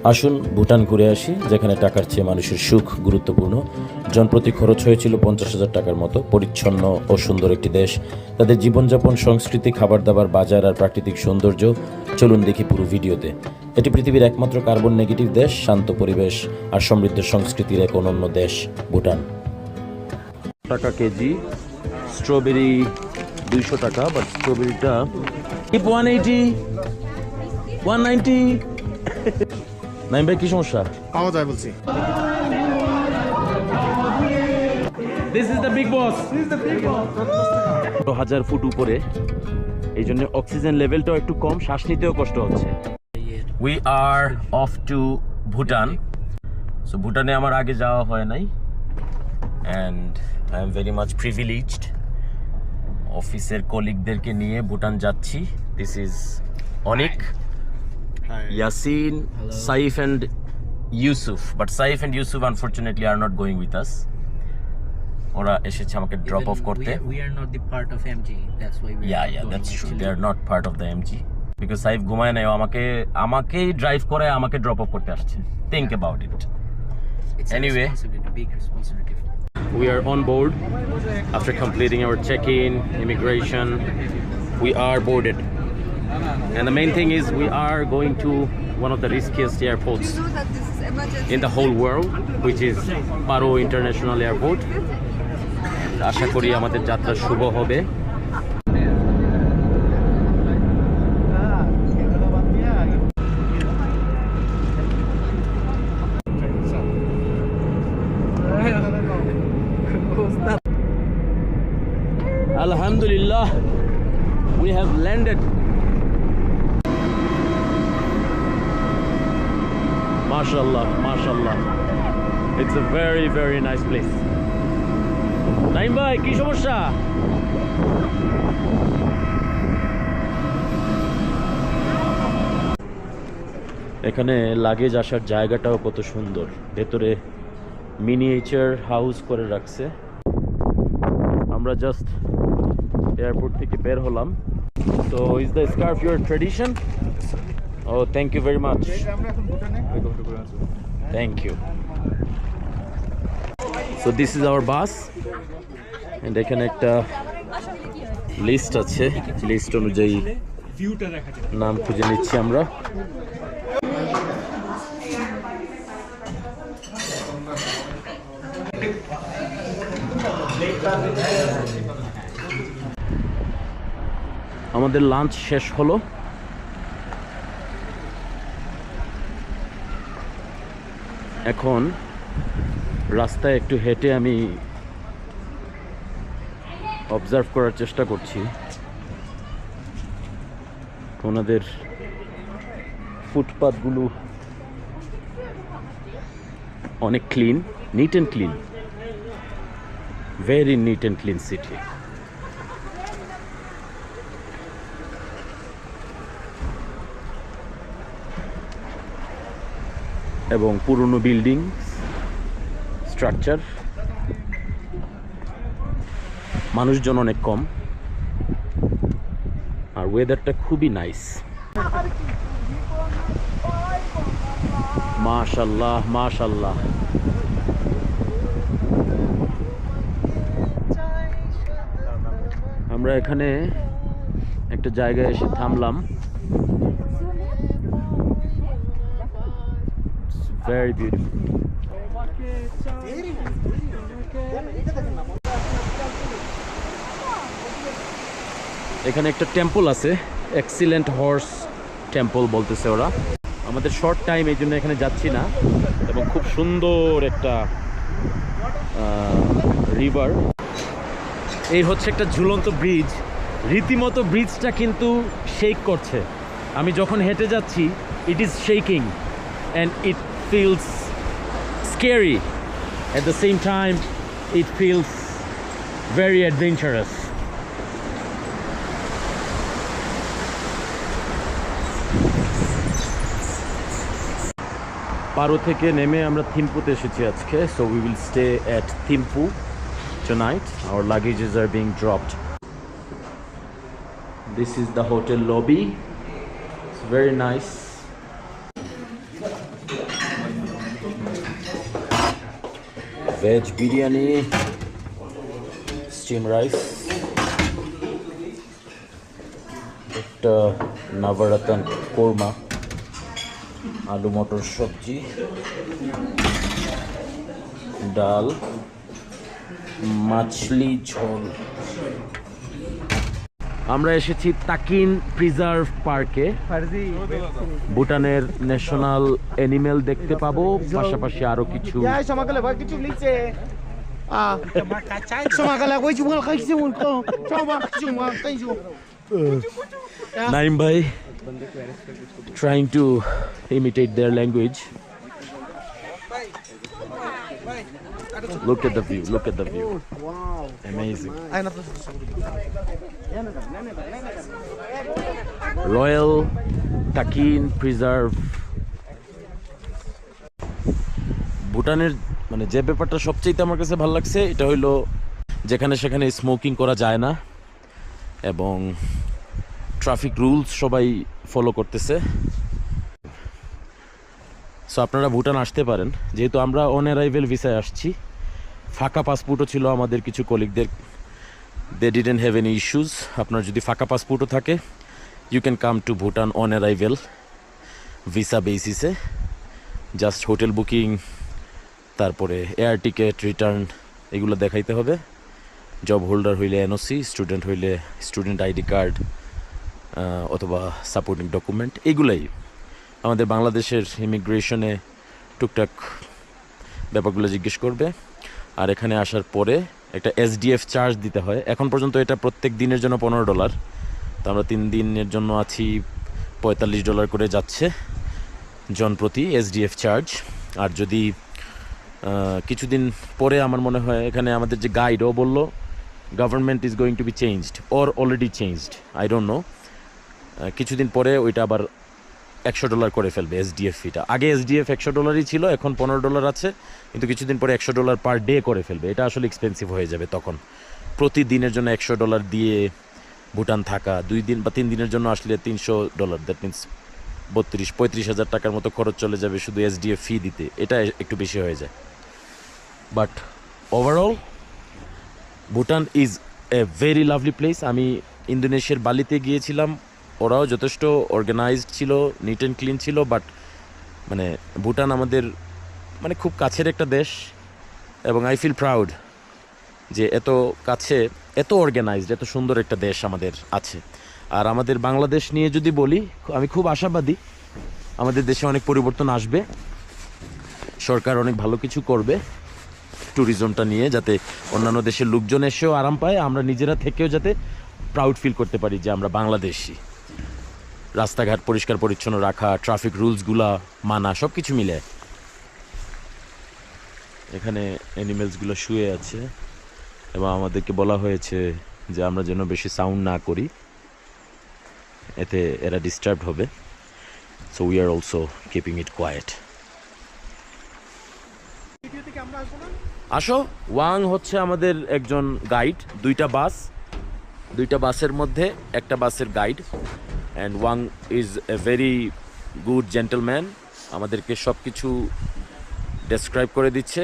আসুন ভুটান ঘুরে আসি, যেখানে টাকার চেয়ে মানুষের সুখ গুরুত্বপূর্ণ। জনপ্রতি খরচ হয়েছিল 50,000 টাকার মতো। পরিচ্ছন্ন ও সুন্দর একটি দেশ। তাদের জীবনযাপন, সংস্কৃতি, খাবার দাবার, বাজার আর প্রাকৃতিক সৌন্দর্য চলুন দেখি পুরো ভিডিওতে। এটি পৃথিবীর একমাত্র কার্বন নেগেটিভ দেশ, শান্ত পরিবেশ আর সমৃদ্ধ সংস্কৃতির এক অনন্য দেশ ভুটান। টাকা কেজি, স্ট্রবেরি 200 টাকা, বাট স্ট্রবেরিটা 180, 190। নাইম ভাই, কি সমস্যা? পাওয়া যায় বলছি। This is the big boss. 1000 foot উপরে, এই জন্য অক্সিজেন লেভেলটাও একটু কম, শ্বাস নিতেও কষ্ট হচ্ছে। We are off to Bhutan. So ভুটানে আমার আগে যাওয়া হয় নাই, and I am very much privileged. অফিসের কলিগদেরকে নিয়ে ভুটান যাচ্ছি। This is Anik, Yasin, Saif and Yusuf, but Saif and Yusuf unfortunately are not going with us. ওরা এসেছে আমাকে ড্রপ অফ করতে। We are not the part of MG, that's why we Yeah, that's true. They are not part of the MG because Saif ঘুমায় নাই, আমাকেই drive করে আমাকে drop of করতে আসছে। Think about it. It's Anyway, a responsibility, big responsibility. we are on board after completing our check-in, immigration. We are boarded. And the main thing is we are going to one of the riskiest airports in the whole world, which is Paro International Airport. আশা করি আমাদের যাত্রা শুভ হবে। Alhamdulillah, we have landed. Mashallah, mashallah. It's a very, very nice place. Naim ভাই, কি সমস্যা? এখানে luggage আসার জায়গাটাও কত সুন্দর। ভেতরে মিনিয়েচার হাউস করে রাখছে। আমরা জাস্ট এয়ারপোর্ট থেকে বের হলাম। So is the scarf your tradition? Oh, thank you very much. Thank you. So this is our bus, and এখানে একটা লিস্ট আছে, লিস্ট অনুযায়ী নাম খুঁজে নিচ্ছি আমরা। আমাদের লাঞ্চ শেষ হলো। এখন রাস্তায় একটু হেঁটে আমি অবজার্ভ করার চেষ্টা করছি ওনাদের ফুটপাথগুলো অনেক clean, neat and clean, very neat and clean city. এবং পুরনো বিল্ডিং স্ট্রাকচার, মানুষজন অনেক কম, আর ওয়েদারটা খুবই নাইস। মাশাল্লাহ, মাশাল্লাহ। আমরা এখানে একটা জায়গায় এসে থামলাম। Very beautiful. এখানে একটা টেম্পল আছে, এক্সিলেন্ট হর্স টেম্পল বলতেছে ওরা। আমাদের শর্ট টাইম, এই জন্য এখানে যাচ্ছি না। এবং খুব সুন্দর একটা রিভার। এই হচ্ছে একটা ঝুলন্ত ব্রিজ, রীতিমতো ব্রিজটা কিন্তু শেক করছে। আমি যখন হেঁটে যাচ্ছি, it is shaking and it feels scary. At the same time, it feels very adventurous. পারো থেকে নেমে আমরা থিম্পুতে এসেছি আজকে। So we will stay at Thimphu tonight. Our luggages are being dropped. This is the hotel lobby. It's very nice. Veg biryani, steam rice, একটা নাভারাতান কোরমা, আলু মটর সবজি, ডাল, মাছলি ঝোল। আমরা এসেছি তাকিন প্রিজার্ভ পার্কে। ভুটানের ন্যাশনাল অ্যানিমেল দেখতে পাবো, পাশাপাশি আরো কিছু নাইম ভাই trying to imitate their language. Look at the view, look at the view. Wow. Amazing. Royal Takin Preserve. ভুটানের মানে যে ব্যাপারটা সবচেয়ে আমার কাছে ভালো লাগছে এটা হইলো যেখানে সেখানে স্মোকিং করা যায় না এবং ট্রাফিক রুলস সবাই ফলো করতেছে। সো আপনারা ভুটান আসতে পারেন, যেহেতু আমরা অন অ্যারাইভেল ভিসায় আসছি। ফাঁকা পাসপোর্টও ছিল আমাদের কিছু কলিগদের, they didn't have any issues. আপনার যদি ফাঁকা পাসপোর্টও থাকে you can come to Bhutan on arrival visa বেসিসে। জাস্ট হোটেল বুকিং, তারপরে এয়ার টিকিট, রিটার্ন এগুলো দেখাইতে হবে। জব হোল্ডার হইলে এনওসি, স্টুডেন্ট হইলে স্টুডেন্ট আইডি কার্ড অথবা সাপোর্টিং ডকুমেন্ট, এগুলাই। আমাদের বাংলাদেশের ইমিগ্রেশনে টুকটাক ব্যাপারগুলো জিজ্ঞেস করবে। আর এখানে আসার পরে একটা এসডিএফ চার্জ দিতে হয়। এখন পর্যন্ত এটা প্রত্যেক দিনের জন্য $15। তো আমরা 3 দিনের জন্য আছি, $45 করে যাচ্ছে জনপ্রতি এসডিএফ চার্জ। আর যদি কিছুদিন পরে আমার মনে হয় এখানে আমাদের যে গাইড ও বললো government is going to be changed or already changed, I don't know. কিছুদিন পরে ওইটা আবার $100 করে ফেলবে এসডিএফ ফিটা। আগে এসডিএফ $100 ছিল, এখন $15 আছে, কিন্তু কিছুদিন পরে $100 পার ডে করে ফেলবে। এটা আসলে এক্সপেন্সিভ হয়ে যাবে তখন। প্রতিদিনের জন্য $100 দিয়ে ভুটান থাকা, 2 দিন বা 3 দিনের জন্য আসলে $300, দ্যাট মিনস 32-35 হাজার টাকার মতো খরচ চলে যাবে শুধু এসডিএফ ফি দিতে। এটা একটু বেশি হয়ে যায়। But overall Bhutan is a very lovely place. আমি ইন্দোনেশিয়ার বালিতে গিয়েছিলাম, ওরাও যথেষ্ট অর্গানাইজড ছিল, নিট অ্যান্ড ক্লিন ছিল। বাট মানে ভুটান আমাদের মানে খুব কাছের একটা দেশ এবং আই ফিল প্রাউড যে এত কাছে, এত অর্গানাইজড, এত সুন্দর একটা দেশ আমাদের আছে। আর আমাদের বাংলাদেশ নিয়ে যদি বলি, আমি খুব আশাবাদী আমাদের দেশে অনেক পরিবর্তন আসবে। সরকার অনেক ভালো কিছু করবে ট্যুরিজমটা নিয়ে, যাতে অন্যান্য দেশের লোকজন এসেও আরাম পায়, আমরা নিজেরা থেকেও যাতে প্রাউড ফিল করতে পারি যে আমরা বাংলাদেশি। রাস্তাঘাট পরিষ্কার পরিচ্ছন্ন রাখা, ট্রাফিক রুলসগুলা মানা, সব কিছু মিলে। এখানে অ্যানিমেলসগুলো শুয়ে আছে এবং আমাদেরকে বলা হয়েছে যে আমরা যেন বেশি সাউন্ড না করি, এতে এরা ডিস্টার্বড হবে। So we are also keeping it quiet. আসো, ওয়াং হচ্ছে আমাদের একজন গাইড। 2টা বাসের মধ্যে একটা বাসের guide, and Wang is a very good gentleman. আমাদেরকে সব কিছু ডেসক্রাইব করে দিচ্ছে।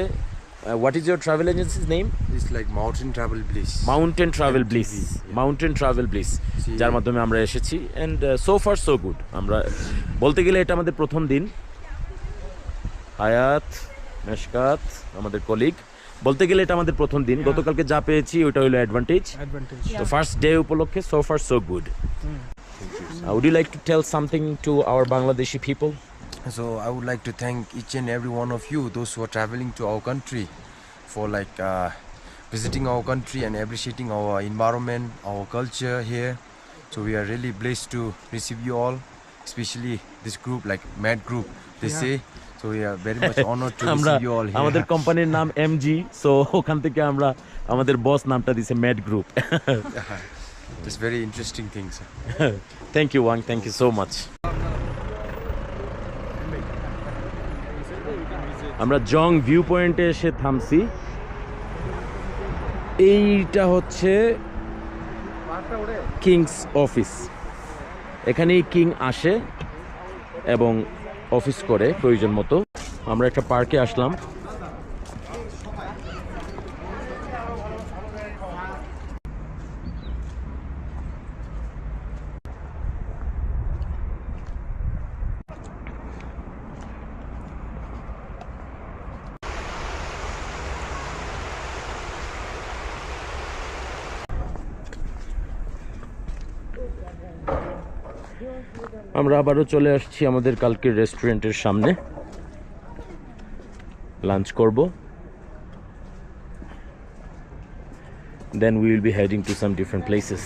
What is your travel agencies name? It's like Mountain Travel Bliss. Mountain Travel Bliss. Mountain Travel Bliss, যার মাধ্যমে আমরা এসেছি। And so far so good. আমরা বলতে গেলে এটা আমাদের প্রথম দিন। হায়াত, মেশকাত আমাদের কলিগ, বলতে গেলে এটা আমাদের প্রথম দিন। গতকালকে যা পেয়েছি ওটা হলো অ্যাডভান্টেজ। তো ফার্স্ট ডে উপলক্ষে so far so good. Would you like to tell something to our Bangladeshi people? So I would like to thank each and every one of you, those who are traveling to our country, for like visiting our country and appreciating our environment, our culture here. So we are really blessed to receive you all, especially this group, like Mad Group, they say. So we are very much honored to আমরা receive you all here. আমাদের কোম্পানির নাম MG, so ওখান থেকে আমরা আমাদের boss নামটা দিয়েছে Mad Group. It's very interesting things. Thank you Wang, thank you so much. আমরা জং ভিউ পয়েন্টে এসে থামছি। এইটা হচ্ছে কিংস অফিস। এখানেই কিং আসে এবং অফিস করে প্রয়োজন মতো। আমরা একটা পার্কে আসলাম। আমরা আবারও চলে আসছি আমাদের কালকের রেস্টুরেন্টের সামনে, লাঞ্চ করব, then we will be heading to some different places.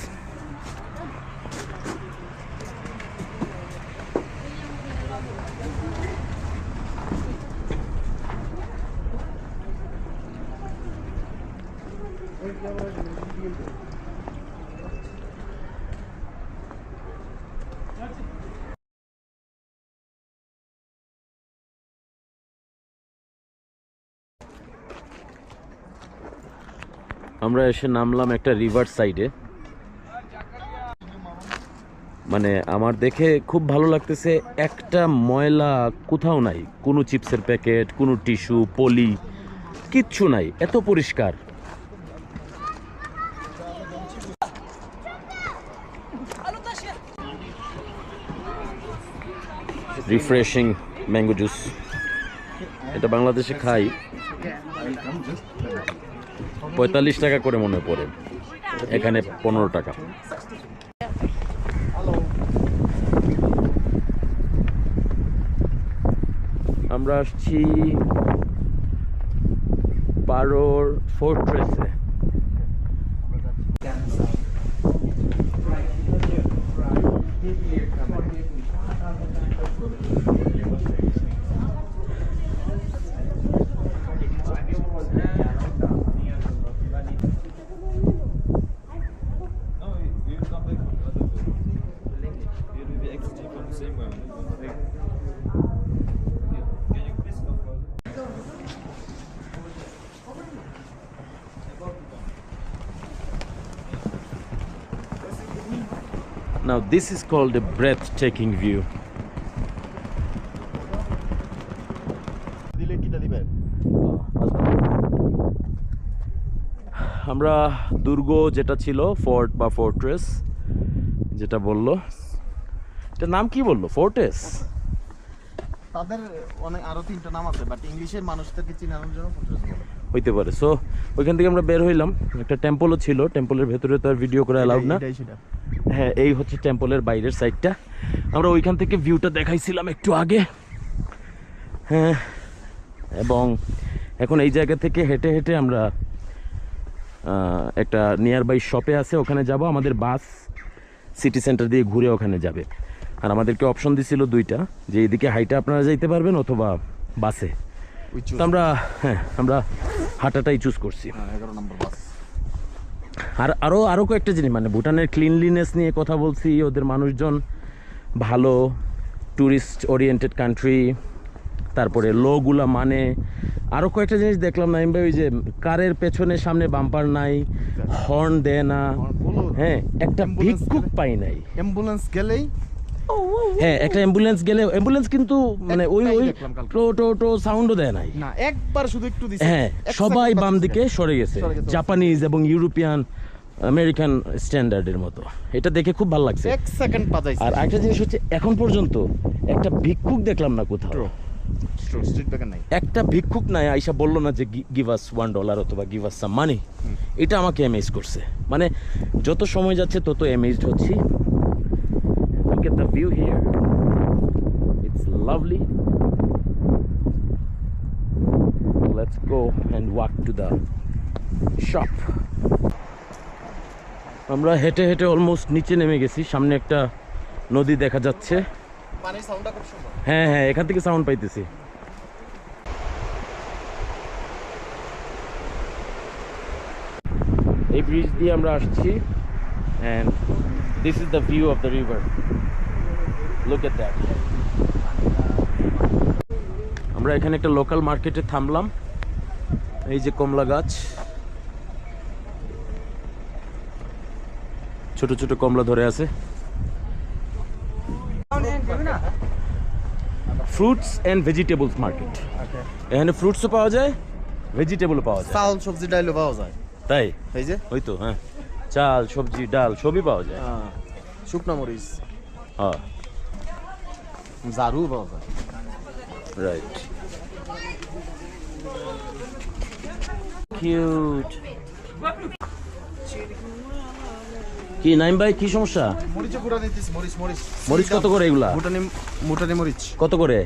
আমরা এসে নামলাম একটা রিভার সাইডে। মানে আমার দেখে খুব ভালো লাগতেছে, একটা ময়লা কোথাও নাই, কোনো চিপসের প্যাকেট, কোনো টিস্যু, পলি, কিচ্ছু নাই, এত পরিষ্কার। রিফ্রেশিং ম্যাঙ্গো জুস, এটা বাংলাদেশে খাই 45 টাকা করে মনে পড়ে, এখানে 15 টাকা। আমরা আসছি পারোর ফোর্ট্রেসে। Now this is called a breathtaking view. আমরা দুর্গ যেটা ছিল, ফোর্ট বা ফোর্ট্রেস যেটা বললো, এটার নাম কি বললো? ফোর্ট্রেস? তাদের অনেক আরো 3টা নাম আছে, বাট ইংলিশের মানুষদেরকে চিনানোর জন্য ফোর্ট্রেস বলে। হইতে পারে। সো ওইখান থেকে আমরা বের হইলাম, একটা টেম্পলও ছিল, টেম্পলের ভেতরে তো আর ভিডিও করা অ্যালাউড না। হ্যাঁ, এই হচ্ছে টেম্পলের বাইরের সাইডটা। আমরা ওইখান থেকে ভিউটা দেখাইছিলাম একটু আগে। হ্যাঁ, এবং এখন এই জায়গা থেকে হেঁটে হেঁটে আমরা একটা নিয়ার বাই শপে আছে, ওখানে যাব। আমাদের বাস সিটি সেন্টার দিয়ে ঘুরে ওখানে যাবে। আর আমাদেরকে অপশন দিছিল 2টা, যে এইদিকে হাইটে আপনারা যাইতে পারবেন অথবা বাসে। তো আমরা হাঁটাটাই চুজ করছি। 11 নম্বর বাস। আর আরও কয়েকটা জিনিস, মানে ভুটানের ক্লিনলিনেস নিয়ে কথা বলছি, ওদের মানুষজন ভালো, ট্যুরিস্ট ওরিয়েন্টেড কান্ট্রি, তারপরে লোগুলা মানে আরও কয়েকটা জিনিস দেখলাম না ভাই, ওই যে কারের পেছনে সামনে বাম্পার নাই, হর্ন দেয় না, হ্যাঁ, একটা ভিক্ষুক পাই নাই। অ্যাম্বুলেন্স গেলেই, হ্যাঁ, একটা অ্যাম্বুলেন্স কিন্তু মানে ওই টো সাউন্ডও দেয় নাই না, একবার শুধু একটু দিছে। হ্যাঁ, সবাই বাম দিকে সরে গেছে, জাপানিজ এবং ইউরোপিয়ান আমেরিকান স্ট্যান্ডার্ডের মতো। এটা দেখে খুব ভালো লাগছে। 1 সেকেন্ড বাজাইছে। আর একটা জিনিস হচ্ছে, এখন পর্যন্ত একটা ভিক্ষুক দেখলাম না কোথাও। স্ট্রিট ব্যাগ নাই, একটা ভিক্ষুক নাই আইসা বললো না যে গিভ আস $1 অথবা গিভ আস সাম মানি। এটা আমাকে অ্যামেজ করছে। মানে যত সময় যাচ্ছে তত অ্যামেজড হচ্ছি। Look at the view here. It's lovely. Let's go and walk to the shop. আমরা হেঁটে হেঁটে অলমোস্ট নিচে নেমে গেছি। সামনে একটা নদী দেখা যাচ্ছে। পানির সাউন্ডটা খুব সুন্দর। হ্যাঁ, এখান থেকে সাউন্ড পাইতেছি। এই ব্রিজ দিয়ে আমরা আসছি, and this is the view of the river. Look at that. আমরা এখানে একটা লোকাল মার্কেটে থামলাম। এই যে কমলা গাছ, ছোট ছোট কমলা ধরে আছে। Fruits and vegetables market. এখানে ফ্রুটসও পাওয়া যায়, ভেজিটেবলও পাওয়া যায়, চাল সবজি ডালও পাওয়া যায়। তাই এই যে ওই তো, হ্যাঁ, চাল সবজি ডাল সবই পাওয়া যায়। শুকনো মরিচ, হ্যাঁ, ঝাড়ু পাওয়া যায়। Right, cute. কি নাইম ভাই কি সমস্যা? মরিচ গুঁড়া নিতেছি, মরিচ মরিচ মরিচ কত করে এগুলা? ভুটানি মরিচ কত করে?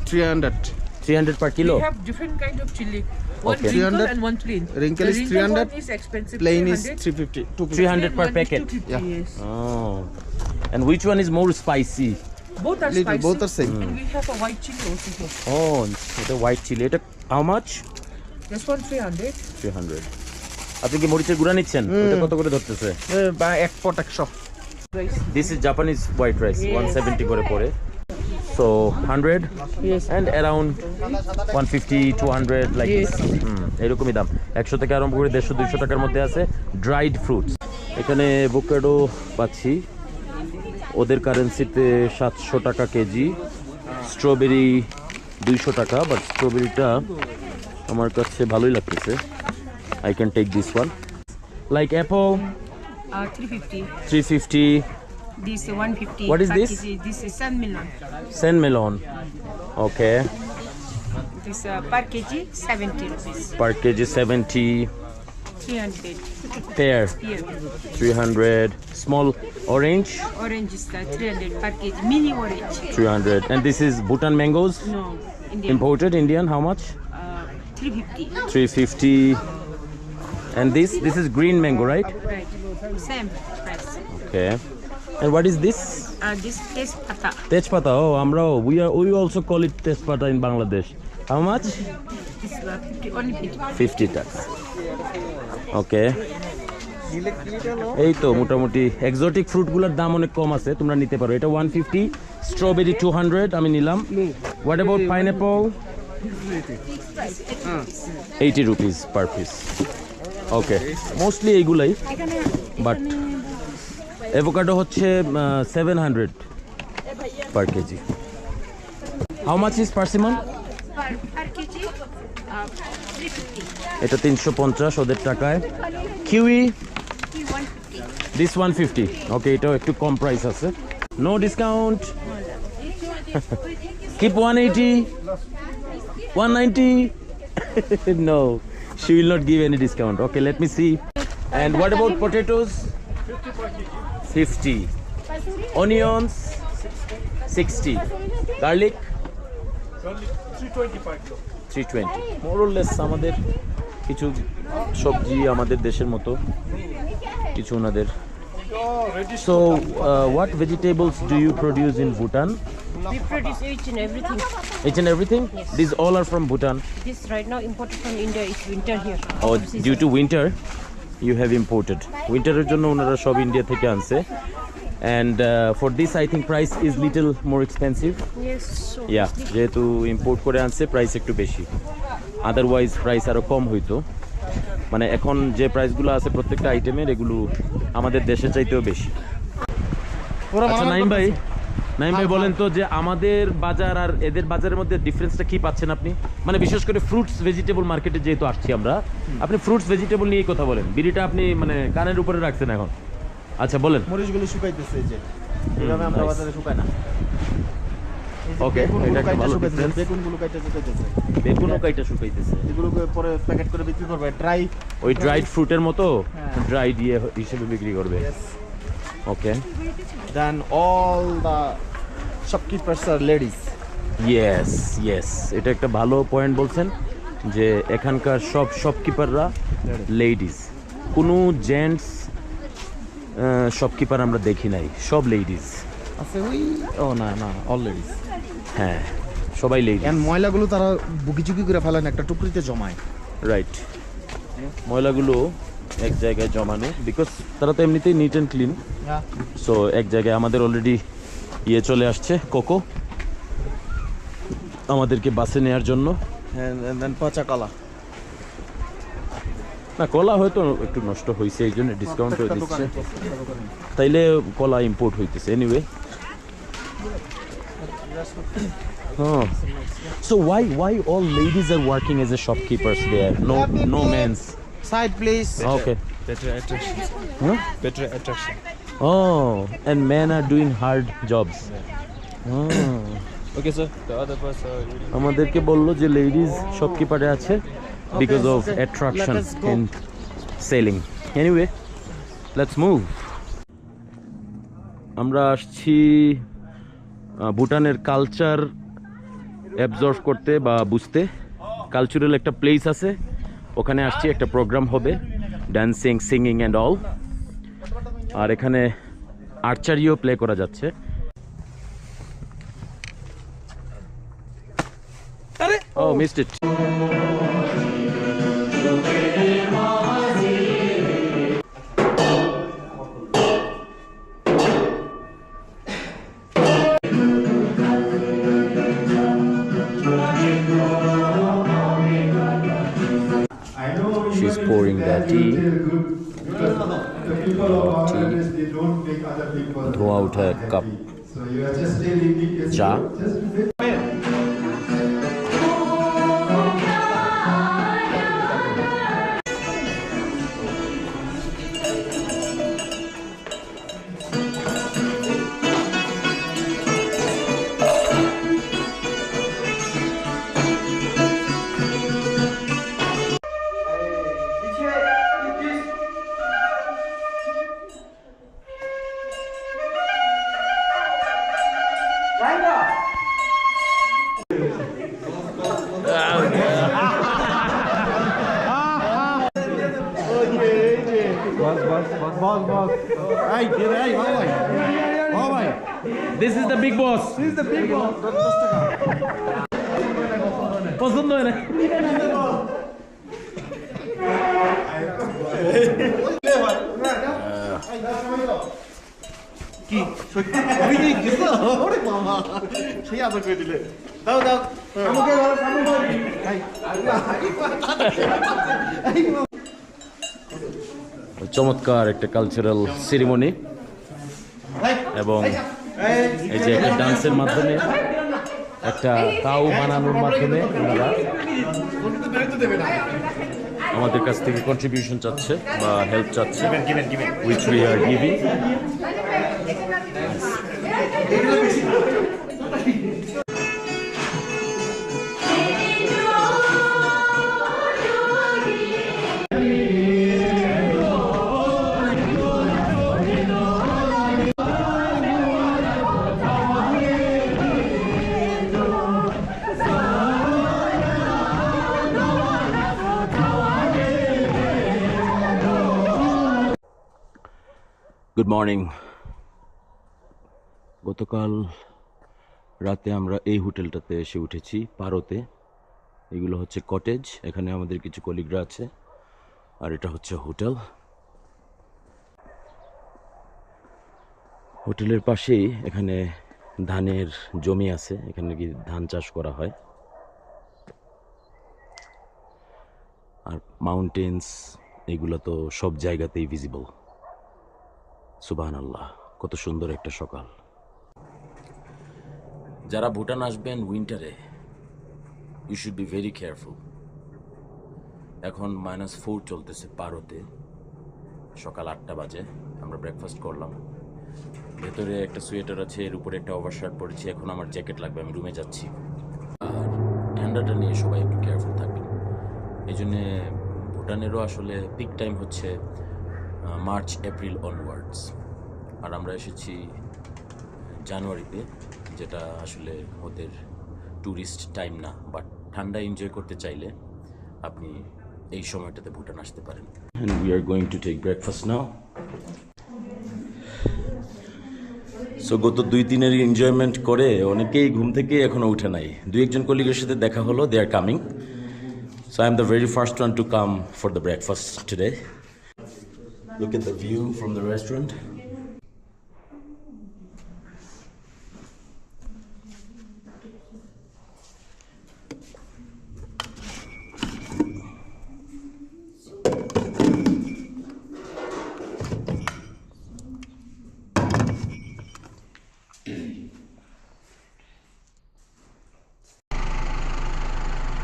300 300 per kilo? We have different kind of chili. One Okay. wrinkle 300. and one plain. Wrinkle The is wrinkle 300, one is expensive. plain is 300. 350 250. 300 per Plain one is packet. 250, Yeah. Yes. Oh. And which one is more spicy? Both are Little, spicy. both are same. And we have a white chili also here. Oh, এটা white chili. এটা how much? This one 300. 300. আপনি কি মরিচের গুঁড়া নিচ্ছেন? এটা কত করে ধরতেছে? বা এক পট 100 Rice. This is Japanese white rice. Yes. 170 করে পড়ে. So 100 Yes. and around 150 200 like Yes. এরকমই দাম 100 থেকে আরম্ভ করে 150 200 টাকার মধ্যে আছে ড্রাইড ফ্রুটস। এখানে অ্যাভোকাডো পাচ্ছি ওদের কারেন্সিতে 700 টাকা কেজি, স্ট্রবেরি 200 টাকা, বাট স্ট্রবেরিটা আমার কাছে ভালোই লাগতেছে। I can take this one. Like apple 350. 350, This 150. What is this? This is sun melon. San melon. Okay, This per kg 70 rupees. per kg 70, 300. pear Here. 300, small orange Orange is 300 per kg. Mini orange. 300, and this is Bhutan mangoes, No, Indian. imported Indian. How much? 350. 350. And this is green mango, right? Right. Same price. Okay. And what is this? This is pata. Tejpata. Oh, we also call it tejpata in Bangladesh. How much? This 50, only 50. 50 টাকা। ওকে, এই তো মোটামুটি exotic ফ্রুটগুলোর দাম অনেক কম আছে, তোমরা নিতে পারো। এটা 150, স্ট্রবেরি 200 আমি নিলাম। What about pineapple? 80 rupees per piece. Okay, mostly এইগুলাই, বাট অ্যাভোকাডো হচ্ছে 700 per kg. How much is persimmon? Per kg 350. এটা 350 ওদের টাকায়। কিউই 150. দিস 150। ওকে, এটাও একটু কম প্রাইস আছে। No discount. Keep 180, 190। No, she will not give any discount. Okay, let me see. And what about potatoes? 50. Onions 60. Garlic 320. More or less আমাদের কিছু সবজি আমাদের দেশের মতো, কিছু ওনাদের। So what vegetables do you produce in Bhutan? We produce each and everything. Each and everything? Yes. These all are from Bhutan. This right now imported from India. It's winter here. Or Season. due to winter you have imported. Winterer জন্য ওনারা সব India থেকে আনছে। And for this I think price is little more expensive. Yes. So Yeah, যেহেতু import করে আনছে price একটু বেশি, আদারওয়াইজ প্রাইস আরো কম হইতো। মানে এখন যে প্রাইসগুলো আছে প্রত্যেকটা আইটেমের, এগুলো আমাদের দেশে চাইতেও বেশি। আচ্ছা নাইম ভাই বলেন তো যে আমাদের বাজার আর এদের বাজারের মধ্যে ডিফারেন্সটা কি পাচ্ছেন আপনি? মানে বিশেষ করে ফ্রুটস ভেজিটেবল মার্কেটে যেহেতু আসছি আমরা, আপনি ফ্রুটস ভেজিটেবল নিয়েই কথা বলেন। বিড়িটা আপনি মানে কানের উপরে রাখছেন এখন। আচ্ছা বলেন। মরিচগুলো শুকাইতেছে, এই যে এভাবে আমরা Nice. বাজারে শুকাই না। ওকে, এটা একটা ভালো ডিফারেন্স। বেগুনগুলো কাইটা শুকাইতেছে, বেগুনও কাইটা শুকাইতেছে। এগুলোকে পরে প্যাকেট করে বিক্রি করবে ড্রাই। ওই ড্রাইড ফ্রুটের মতো হ্যাঁ। ড্রাইড হিসেবে বিক্রি করবে। ওকে, Then all the shopkeepers are ladies. Yes, এটা একটা ভালো পয়েন্ট বলছেন যে এখানকার সব শপকিপাররা লেডিস, কোনো জেন্টস শপকিপার আমরা দেখি নাই, সব লেডিস। আছে ওই না all ladies. হ্যাঁ, সবাই লেডিস। And ময়লাগুলো তারা বুকিচুকি করে ফেলেন, একটা টুকরিতে জমায়। রাইট, ময়লাগুলো এক জায়গায় জমানো, বিকজ তারা তো এমনিতেই নিট অ্যান্ড ক্লিন। সো এক জায়গায় আমাদের অলরেডি চলে আসছে কোকো আমাদেরকে বাসে নেওয়ার জন্য। And then পচা কলা। না, কলা হয়তো একটু নষ্ট হয়েছে, এই জন্য ডিসকাউন্ট করে দিচ্ছে, তাইলে কলা ইম্পোর্ট হইতেছে। Anyway, so why all ladies are working as a shopkeepers there? No men's. Side please. Okay. Better attraction. Huh? Better attraction. Oh, and men are doing hard jobs. Okay, sir. The other bus আমাদেরকে বললো যে ladies শপকিপারে আছে because of attraction Let us go. in selling. Anyway, let's move. আমরা আসছি ভুটানের culture absorb করতে বা বুঝতে। কালচারাল একটা প্লেস আছে, ওখানে আসছি, একটা প্রোগ্রাম হবে, ড্যান্সিং, সিঙ্গিং অ্যান্ড অল। আর এখানে আর্চারিও প্লে করা যাচ্ছে। ও missed it. She's pouring the tea. Throw out a cup. Cha. This is the big boss. This is the big boss. পছন্দ হয় না। কি ওই যে গেছো ওরে বাবা সেই আদর করে দিলে দাও দাও আমাকে ধরো সামনে ধরো চমৎকার একটা কালচারাল সেরিমনি এবং এই যে একটা ডান্সের মাধ্যমে, একটা কাউ বানানোর মাধ্যমে ওনারা আমাদের কাছ থেকে কন্ট্রিবিউশন চাচ্ছে বা হেল্প চাচ্ছে, which we are giving. Good morning. গতকাল রাতে আমরা এই হোটেলটাতে এসে উঠেছি, পারোতে। এগুলো হচ্ছে কটেজ, এখানে আমাদের কিছু কলিগরা আছে, আর এটা হচ্ছে হোটেল। হোটেলের পাশেই এখানে ধানের জমি আছে, এখানে কি ধান চাষ করা হয়। আর মাউন্টেন্স এগুলো তো সব জায়গাতেই ভিজিবল। সুবহানাল্লাহ, কত সুন্দর একটা সকাল। যারা ভুটান আসবেন উইন্টারে, you should be very careful. এখন -4 চলতেছে পারোতে, সকাল 8টা বাজে। আমরা ব্রেকফাস্ট করলাম, ভেতরে একটা সোয়েটার আছে, এর উপরে একটা ওভারশার্ট পরেছি। এখন আমার জ্যাকেট লাগবে, আমি রুমে যাচ্ছি। আর ঠান্ডাটা নিয়ে সবাই একটু কেয়ারফুল থাকবেন। এই জন্যে ভুটানেরও আসলে পিক টাইম হচ্ছে মার্চ এপ্রিল অনওয়ার্ডস, আর আমরা এসেছি জানুয়ারিতে, যেটা আসলে ওদের ট্যুরিস্ট টাইম না, বাট ঠান্ডা এনজয় করতে চাইলে আপনি এই সময়টাতে ভুটান আসতে পারেন। And we are going to take breakfast now. So গত 2-3 এনজয়মেন্ট করে অনেকেই ঘুম থেকে এখনো উঠে নাই। 2-1 কলিগের সাথে দেখা হলো, they are coming. So I am the very first one to come for the breakfast today. Look at the view from the restaurant.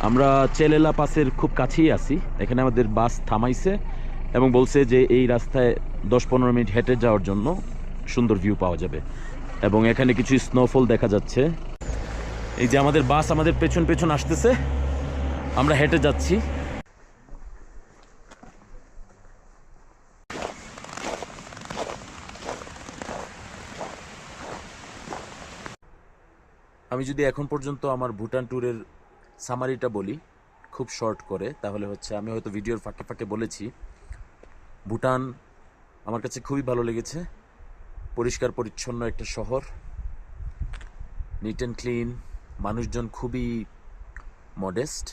আমরা চেলেলা পাসের খুব কাছেই আছি। এখানে আমাদের বাস থামাইছে এবং বলছে যে এই রাস্তায় 10-15 মিনিট হেঁটে যাওয়ার জন্য সুন্দর ভিউ পাওয়া যাবে, এবং এখানে কিছু স্নোফল দেখা যাচ্ছে। এই যে আমাদের বাস আমাদের পেছন পেছন আসতেছে, আমরা হেঁটে যাচ্ছি। আমি যদি এখন পর্যন্ত আমার ভুটান ট্যুরের সামারিটা বলি খুব শর্ট করে, তাহলে হচ্ছে আমি হয়তো ভিডিওর ফাঁকে ফাঁকে বলেছি, ভুটান আমার কাছে খুবই ভালো লেগেছে। পরিষ্কার পরিচ্ছন্ন একটা শহর, নিট অ্যান্ড ক্লিন, মানুষজন খুবই মডেস্ট,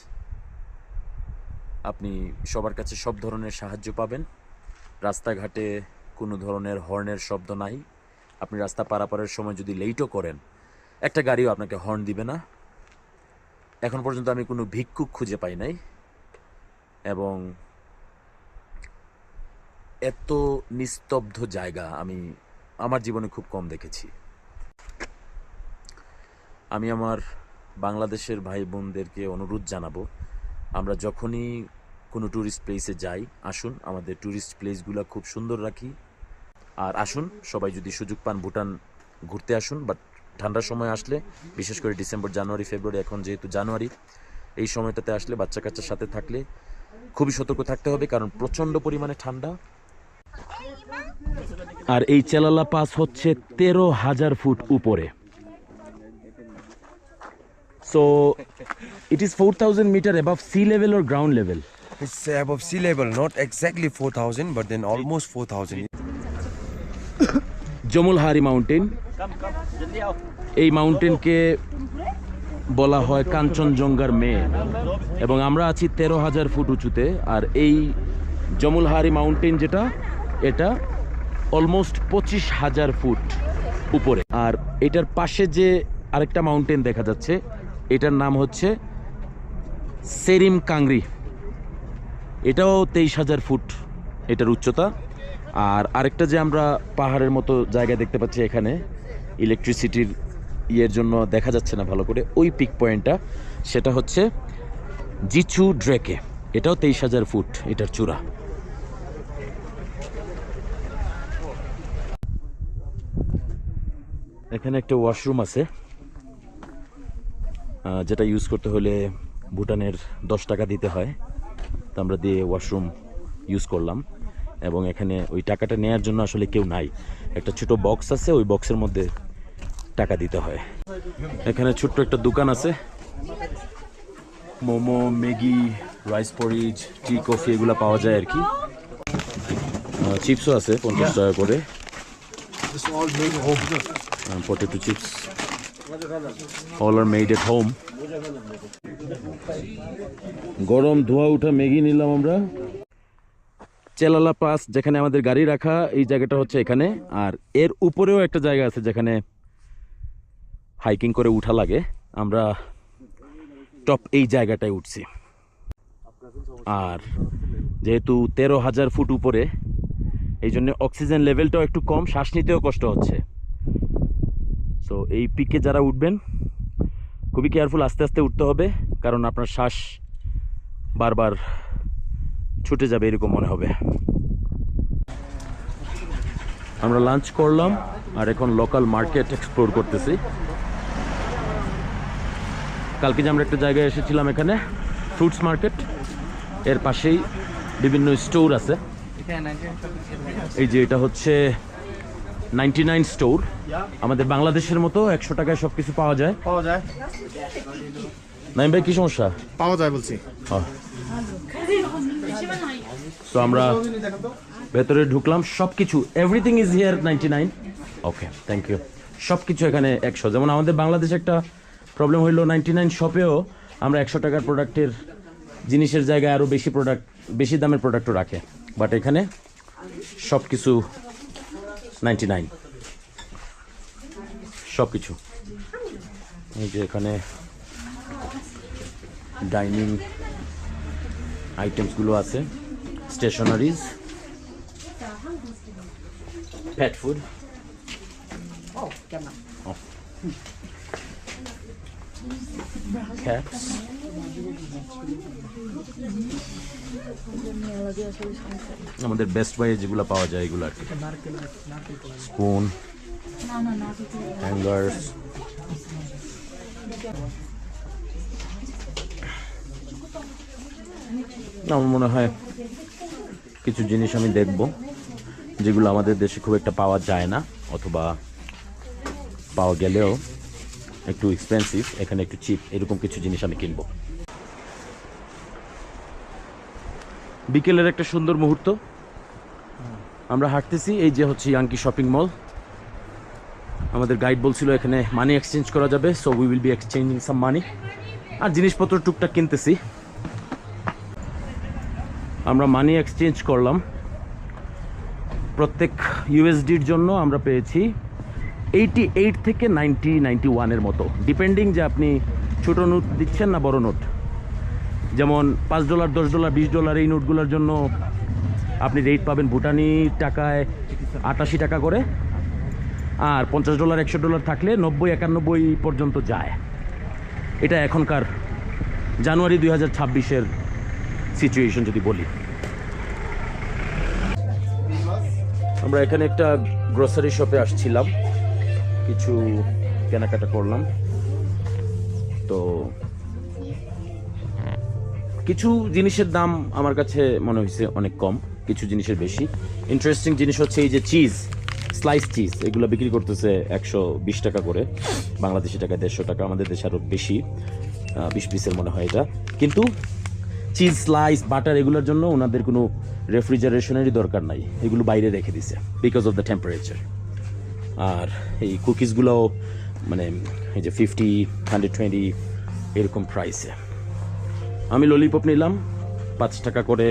আপনি সবার কাছে সব ধরনের সাহায্য পাবেন। রাস্তাঘাটে কোনো ধরনের হর্নের শব্দ নাই। আপনি রাস্তা পারাপারের সময় যদি লেটও করেন, একটা গাড়িও আপনাকে হর্ন দিবে না। এখন পর্যন্ত আমি কোনো ভিক্ষুক খুঁজে পাই নাই, এবং এত নিস্তব্ধ জায়গা আমি আমার জীবনে খুব কম দেখেছি। আমি আমার বাংলাদেশের ভাই বোনদেরকে অনুরোধ জানাবো, আমরা যখনই কোনো ট্যুরিস্ট প্লেসে যাই, আসুন আমাদের ট্যুরিস্ট প্লেসগুলো খুব সুন্দর রাখি। আর আসুন সবাই যদি সুযোগ পান ভুটান ঘুরতে আসুন, বাট ঠান্ডার সময় আসলে, বিশেষ করে ডিসেম্বর, জানুয়ারি, ফেব্রুয়ারি, এখন যেহেতু জানুয়ারি, এই সময়টাতে আসলে বাচ্চা কাচ্চার সাথে থাকলে খুবই সতর্ক থাকতে হবে, কারণ প্রচণ্ড পরিমাণে ঠান্ডা। আর এই চেলালা পাস হচ্ছে 13,000 ফুট উপরে। So it is 4,000 metre above sea level or ground level? It's above sea level, not exactly 4,000, but then almost 4,000. জমুলহারি mountain, এই মাউন্টেনকে বলা হয় কাঞ্চনজঙ্ঘার মেয়ে, এবং আমরা আছি 13,000 ফুট উঁচুতে। আর এই জমুলহারি মাউন্টেন যেটা, এটা অলমোস্ট 25,000 ফুট উপরে। আর এটার পাশে যে আরেকটা মাউন্টেন দেখা যাচ্ছে, এটার নাম হচ্ছে সেরিম কাংরি, এটাও 23,000 ফুট এটার উচ্চতা। আর আরেকটা যে আমরা পাহাড়ের মতো জায়গা দেখতে পাচ্ছি এখানে, ইলেকট্রিসিটির ইয়ের জন্য দেখা যাচ্ছে না ভালো করে, ওই পিক পয়েন্টটা, সেটা হচ্ছে জিচু ড্রেকে, এটাও 23,000 ফুট এটার চূড়া। এখানে একটা ওয়াশরুম আছে, যেটা ইউজ করতে হলে ভুটানের 10 টাকা দিতে হয়। তো আমরা দিয়ে ওয়াশরুম ইউজ করলাম, এবং এখানে ওই টাকাটা নেওয়ার জন্য আসলে কেউ নাই, একটা ছোট বক্স আছে, ওই বক্সের মধ্যে টাকা দিতে হয়। এখানে ছোট্ট একটা দোকান আছে, মোমো, ম্যাগি, রাইস পরিজ, টি, কফি এগুলো পাওয়া যায় আর কি। চিপসও আছে 50 টাকা করে, potato chips, all are made at home. গরম ধোয়া উঠা ম্যাগি নিলাম আমরা। চেলালা পাস যেখানে আমাদের গাড়ি রাখা, এই জায়গাটা হচ্ছে এখানে। আর এর উপরেও একটা জায়গা আছে যেখানে হাইকিং করে উঠা লাগে। আমরা টপ এই জায়গাটায় উঠছি। আর যেহেতু 13,000 ফুট উপরে, এই জন্য অক্সিজেন লেভেলটাও একটু কম, শ্বাস নিতেও কষ্ট হচ্ছে। সো এই পিকে যারা উঠবেন খুবই কেয়ারফুল, আস্তে আস্তে উঠতে হবে, কারণ আপনার শ্বাস বারবার ছুটে যাবে এরকম মনে হবে। আমরা লাঞ্চ করলাম আর এখন লোকাল মার্কেট এক্সপ্লোর করতেছি। কালকে যে আমরা একটা জায়গায় এসেছিলাম, এখানে ফ্রুটস মার্কেট, এর পাশেই বিভিন্ন স্টোর আছে। এই যে এটা হচ্ছে 99 স্টোর, আমাদের বাংলাদেশের মতো 100 টাকায় সব কিছু পাওয়া যায়। নাইম ভাই, কি সমস্যা? পাওয়া যায় বলছি। তো আমরা ভেতরে ঢুকলাম, সব কিছু, everything is here 99। Okay, thank you. সব কিছু এখানে 100। যেমন আমাদের বাংলাদেশে একটা প্রবলেম হইলো, 99 শপেও আমরা 100 টাকার প্রোডাক্টের জিনিসের জায়গায় আরও বেশি দামের প্রোডাক্টও রাখে, বাট এখানে সব কিছু 99, সব কিছু। এই যে এখানে ডাইনিং আইটেমসগুলো আছে, স্টেশনারিজ, পেট ফুড, ক্যাটস, আমাদের বেস্ট বাই যেগুলো পাওয়া যায় এগুলো আর কি, স্পুন, হ্যাঙ্গার্স। আমার মনে হয় কিছু জিনিস আমি দেখব যেগুলো আমাদের দেশে খুব একটা পাওয়া যায় না, অথবা পাওয়া গেলেও একটু এক্সপেন্সিভ, এখানে একটু চিপ, এরকম কিছু জিনিস আমি কিনবো। বিকেলের একটা সুন্দর মুহূর্ত, আমরা হাঁটতেছি, এই যে হচ্ছে ইয়াংকি শপিং মল। আমাদের গাইড বলছিল এখানে মানি এক্সচেঞ্জ করা যাবে, so we will be exchanging some money, আর জিনিসপত্র টুকটাক কিনতেছি। আমরা মানি এক্সচেঞ্জ করলাম, প্রত্যেক ইউএসডির জন্য আমরা পেয়েছি 88 থেকে 91 মতো, ডিপেন্ডিং যে আপনি ছোটো নোট দিচ্ছেন না বড় নোট। যেমন $5, $10, $20 এই নোটগুলোর জন্য আপনি রেট পাবেন ভুটানি টাকায় 88 টাকা করে, আর $50, $100 থাকলে 90-91 পর্যন্ত যায়। এটা এখনকার জানুয়ারি 2026-এর সিচুয়েশন যদি বলি। আমরা এখানে একটা গ্রোসারি শপে আসছিলাম, কিছু কেনাকাটা করলাম। তো কিছু জিনিসের দাম আমার কাছে মনে হয়েছে অনেক কম, কিছু জিনিসের বেশি। ইন্টারেস্টিং জিনিস হচ্ছে এই যে চিজ, স্লাইস চিজ, এগুলো বিক্রি করতেছে 120 টাকা করে, বাংলাদেশি টাকা 150 টাকা, আমাদের দেশে আরও বেশি, 20 পিসের মনে হয় এটা। কিন্তু চিজ, স্লাইস, বাটার এগুলোর জন্য ওনাদের কোনো রেফ্রিজারেশনেরই দরকার নাই, এগুলো বাইরে রেখে দিছে বিকজ অফ দ্য টেম্পারেচার। আর এই কুকিজগুলোও মানে এই যে 50, 120 এরকম প্রাইসে। আমি ললিপপ নিলাম, 5 টাকা করে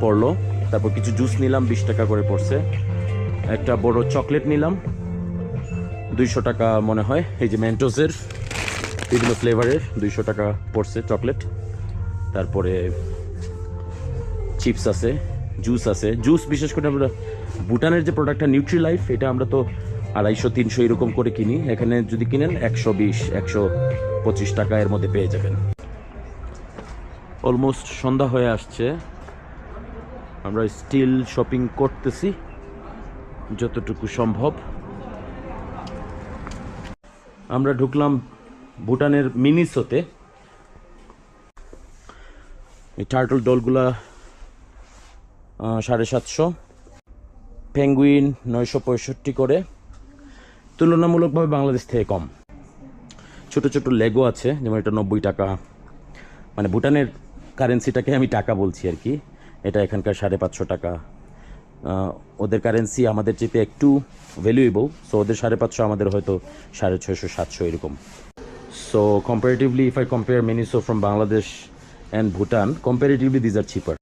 পড়লো। তারপর কিছু জুস নিলাম, 20 টাকা করে পড়ছে। একটা বড় চকলেট নিলাম, 200 টাকা মনে হয়। এই যে মেন্টোসের বিভিন্ন ফ্লেভারের 200 টাকা পড়ছে চকলেট। তারপরে চিপস আছে, জুস আছে। জুস বিশেষ করে আমরা ভুটানের যে প্রোডাক্টটা নিউট্রি লাইফ, এটা আমরা তো 250-300 এরকম করে কিনি, এখানে যদি কিনেন 120-125 টাকা এর মধ্যে পেয়ে যাবেন। অলমোস্ট সন্ধ্যা হয়ে আসছে, আমরা স্টিল শপিং করতেছি যতটুকু সম্ভব। আমরা ঢুকলাম ভুটানের মিনিসোতে। এই টার্টল ডলগুলা 750, পেঙ্গুইন 965 করে, তুলনামূলকভাবে বাংলাদেশ থেকে কম। ছোট ছোট লেগো আছে, যেমন এটা 90 টাকা, মানে ভুটানের কারেন্সিটাকে আমি টাকা বলছি আর কি। এটা এখানকার 550 টাকা। ওদের কারেন্সি আমাদের চেয়ে একটু ভ্যালুয়েবল, সো ওদের 550, আমাদের হয়তো 650-700 এরকম। So comparatively, if I compare Miniso from Bangladesh and Bhutan, comparatively these are cheaper.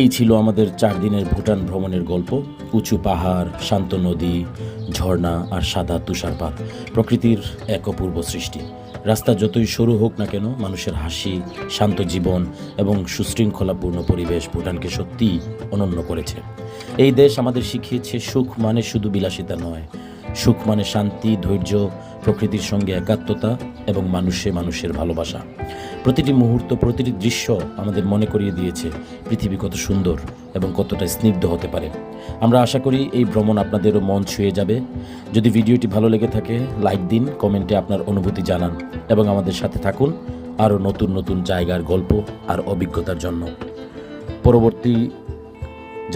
এই ছিল আমাদের 4 দিনের ভুটান ভ্রমণের গল্প। উঁচু পাহাড়, শান্ত নদী, ঝর্ণা আর সাদা তুষারপাত, প্রকৃতির এক অপূর্ব সৃষ্টি। রাস্তা যতই সরু হোক না কেন, মানুষের হাসি, শান্ত জীবন এবং সুশৃঙ্খলাপূর্ণ পরিবেশ ভুটানকে সত্যিই অনন্য করেছে। এই দেশ আমাদের শিখিয়েছে সুখ মানে শুধু বিলাসিতা নয়, সুখ মানে শান্তি, ধৈর্য, প্রকৃতির সঙ্গে একাত্মতা এবং মানুষের ভালোবাসা। প্রতিটি মুহূর্ত, প্রতিটি দৃশ্য আমাদের মনে করিয়ে দিয়েছে পৃথিবী কত সুন্দর এবং কতটা স্নিগ্ধ হতে পারে। আমরা আশা করি এই ভ্রমণ আপনাদেরও মন ছুঁয়ে যাবে। যদি ভিডিওটি ভালো লেগে থাকে, লাইক দিন, কমেন্টে আপনার অনুভূতি জানান এবং আমাদের সাথে থাকুন আরও নতুন নতুন জায়গার গল্প আর অভিজ্ঞতার জন্য। পরবর্তী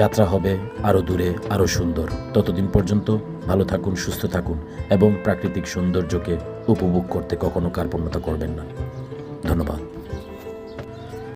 যাত্রা হবে আরও দূরে, আরও সুন্দর। ততদিন পর্যন্ত ভালো থাকুন, সুস্থ থাকুন এবং প্রাকৃতিক সৌন্দর্যকে উপভোগ করতে কখনো কার্পণ্যতা করবেন না। ধন্যবাদ।